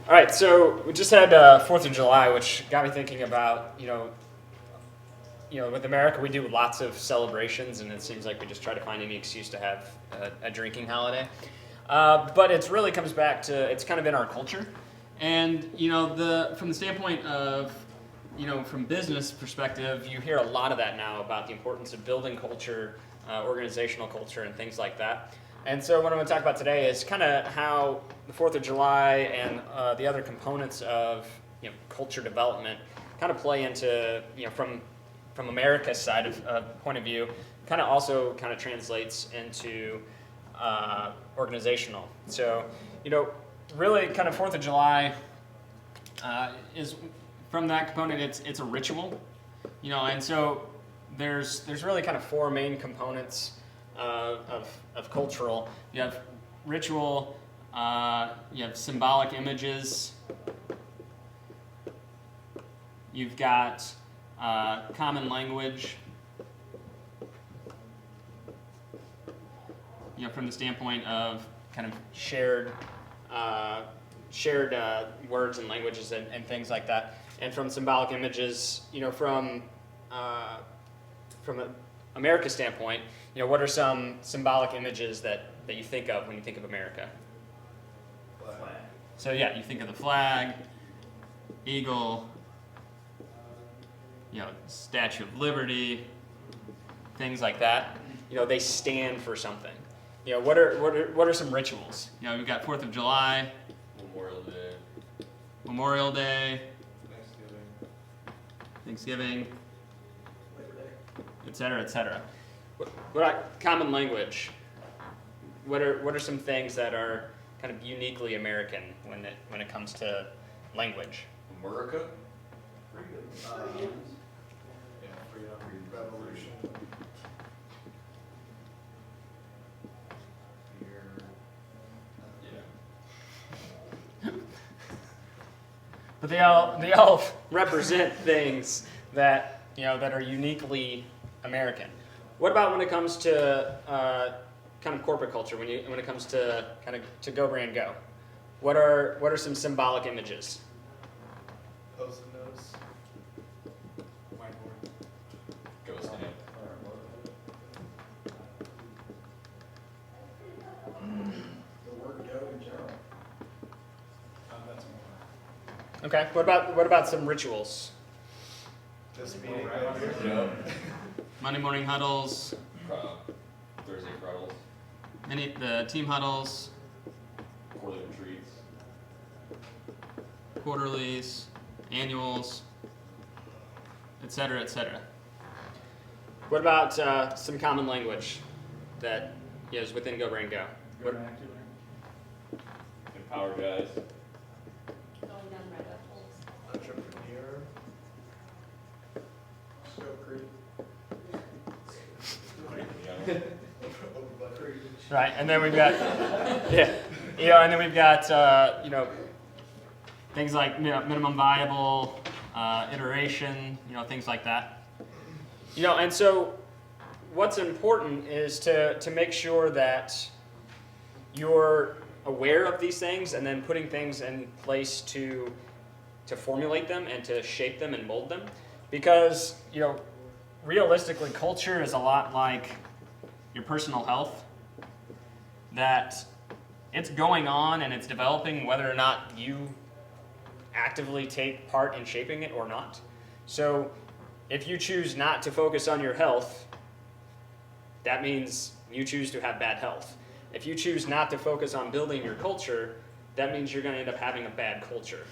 All right, so we just had 4th of July, which got me thinking about, with America, we do lots of celebrations, and it seems like we just try to find any excuse to have a drinking holiday. But it really comes back to, it's kind of in our culture. And, from the standpoint of, from business perspective, you hear a lot of that now about the importance of building culture, organizational culture, and things like that. And so what I'm going to talk about today is kind of how the 4th of July and the other components of culture development kind of play into, from America's side of point of view, kind of also kind of translates into organizational. So, really kind of 4th of July is, from that component, it's a ritual, and so there's really kind of 4 main components of cultural. You have ritual, you have symbolic images, you've got common language, from the standpoint of kind of shared words and languages and things like that. And from symbolic images, from America's standpoint, what are some symbolic images that you think of when you think of America? Flag. So yeah, you think of the flag, eagle, Statue of Liberty, things like that. They stand for something. What are some rituals? We've got 4th of July, Memorial Day, Thanksgiving, et cetera, et cetera. What about common language? What are some things that are kind of uniquely American when it comes to language? America? Freedom. Freedom. Revolution. But they all represent things that that are uniquely American. What about when it comes to kind of corporate culture? When it comes to kind of to goBRANDgo, what are some symbolic images? Post-it notes. Whiteboard. Go stand. The word go in general. That's more. Okay. What about some rituals? This meeting right right here. here. Monday morning huddles, Thursday Freddles. the team huddles, Quarterly retreats. quarterlies, annuals, et cetera, et cetera. What about some common language that is within goBRANDgo? Empower guys. Going down rabbit holes. Entrepreneur. Scope creep. Right, and then we've got and then we've got things like minimum viable, iteration, things like that. And so what's important is to make sure that you're aware of these things and then putting things in place to formulate them and to shape them and mold them, because realistically, culture is a lot like your personal health, that it's going on and it's developing whether or not you actively take part in shaping it or not. So if you choose not to focus on your health, that means you choose to have bad health. If you choose not to focus on building your culture, that means you're going to end up having a bad culture.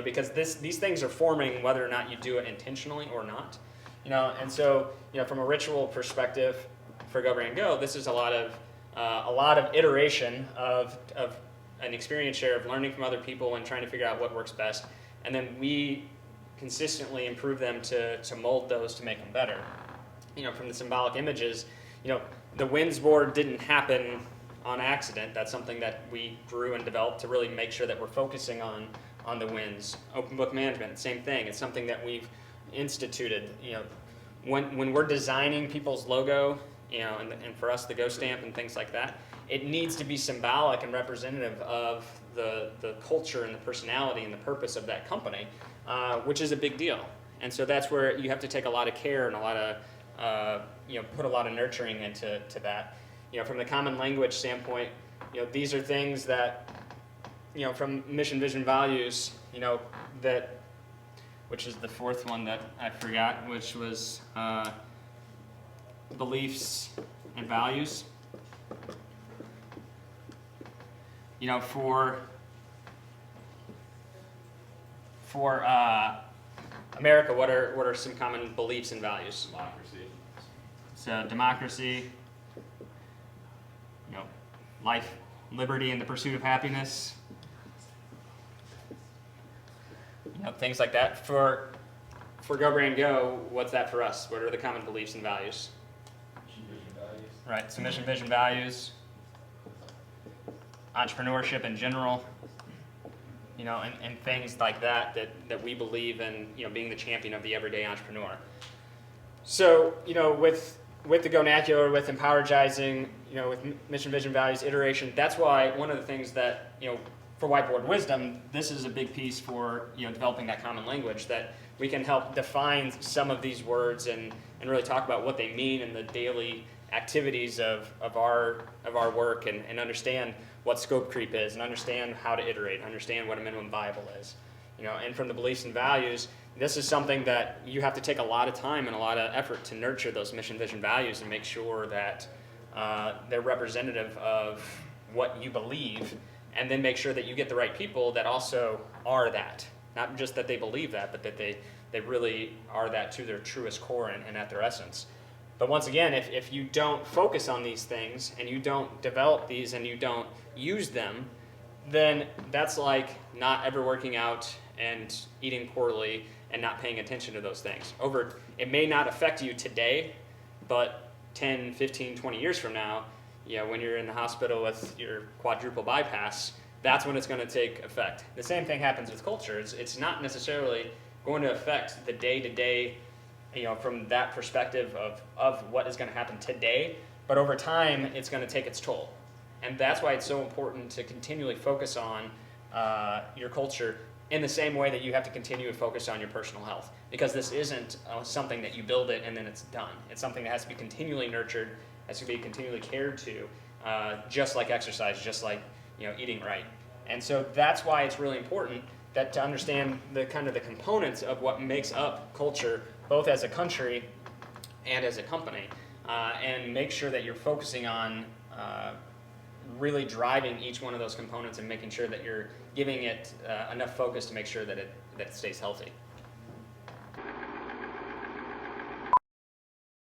Because these things are forming whether or not you do it intentionally or not. And so from a ritual perspective for goBRANDgo, this is a lot of iteration of an experience share of learning from other people and trying to figure out what works best, and then we consistently improve them to mold those to make them better. From the symbolic images, the wins board didn't happen on accident. That's something that we grew and developed to really make sure that we're focusing on the wins. Open book management, same thing. It's something that we've instituted. When we're designing people's logo and for us the Go stamp and things like that, it needs to be symbolic and representative of the culture and the personality and the purpose of that company, which is a big deal. And so that's where you have to take a lot of care and a lot of, put a lot of nurturing into that. From the common language standpoint, these are things that, from mission, vision, values, which is the fourth one that I forgot, which was beliefs and values. For America, what are some common beliefs and values? Democracy. So democracy, life, liberty, and the pursuit of happiness. Things like that. For goBRANDgo, what's that for us? What are the common beliefs and values? Mission, vision, values. Right. So mission, vision, values. Entrepreneurship in general. And things like that we believe in, being the champion of the everyday entrepreneur. So, with the goNacular, with empowergizing, with mission, vision, values, iteration, that's why one of the things that, for Whiteboard Wisdom, this is a big piece for, developing that common language, that we can help define some of these words and really talk about what they mean in the daily activities of our work and understand what scope creep is and understand how to iterate, understand what a minimum viable is. And from the beliefs and values, this is something that you have to take a lot of time and a lot of effort to nurture those mission, vision, values and make sure that they're representative of what you believe, and then make sure that you get the right people that also are that. Not just that they believe that, but that they really are that to their truest core and at their essence. But once again, if you don't focus on these things and you don't develop these and you don't use them, then that's like not ever working out and eating poorly and not paying attention to those things. It may not affect you today, but 10, 15, 20 years from now, when you're in the hospital with your quadruple bypass, that's when it's going to take effect. The same thing happens with culture. It's not necessarily going to affect the day-to-day, from that perspective of what is going to happen today, but over time, it's going to take its toll. And that's why it's so important to continually focus on your culture in the same way that you have to continue to focus on your personal health. Because this isn't something that you build it and then it's done. It's something that has to be continually nurtured, has to be continually cared to, just like exercise, just like eating right. And so that's why it's really important that to understand the kind of the components of what makes up culture, both as a country and as a company, and make sure that you're focusing on really driving each one of those components and making sure that you're giving it enough focus to make sure that it stays healthy.